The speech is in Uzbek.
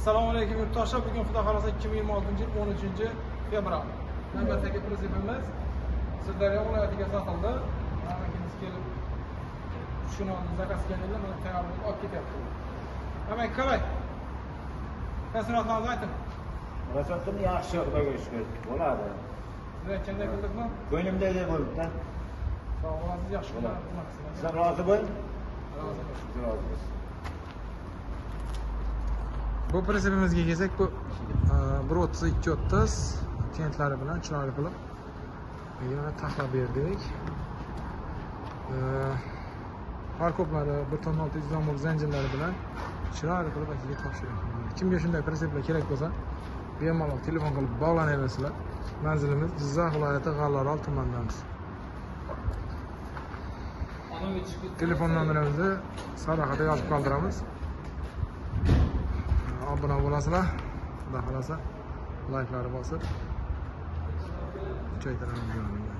Assalomu alaykum yurtdoshlar. Bugun Xudo xolasa 2026-yil 13 fevral. Navbatdagi prezidentimiz Sirdaryo viloyatiga sotildi. Amakimiz kelib shuni zakaz keldilar, mana tayyorlab olib ketyapti. Amak qalay? Taassurotlarni ayting. Rasatim yaxshi, Xudoga shukr. Bo'ladi. Siz aytgandek qildikmi? Ko'nglimdagidek bo'ldi-da. Sog' bo'lasiz, yaxshi bo'ladi. Siz rozi bo'ling. Rozi bo'ling. Rozimiz. Bu prensipimizga kelsak, bu 1.30-2.30 tentlari bilan chiroyli qilib yana taxlab berdik. Harkoplari 1.6 zamok zanjirlari bilan chiroyli qilib akaga topshirdik. Kimga shunday prinsiplar kerak bo'lsa, bemalol telefon qilib bog'lanaverasizlar. Manzilimiz Jizzax viloyati G'allaorol tumanidamiz. Telefon nomerimizni sarlavhada yozib qoldiramiz. Obuna bo'lasizlar. Xudo xolasa, like'larni bosib kuchaytiramiz.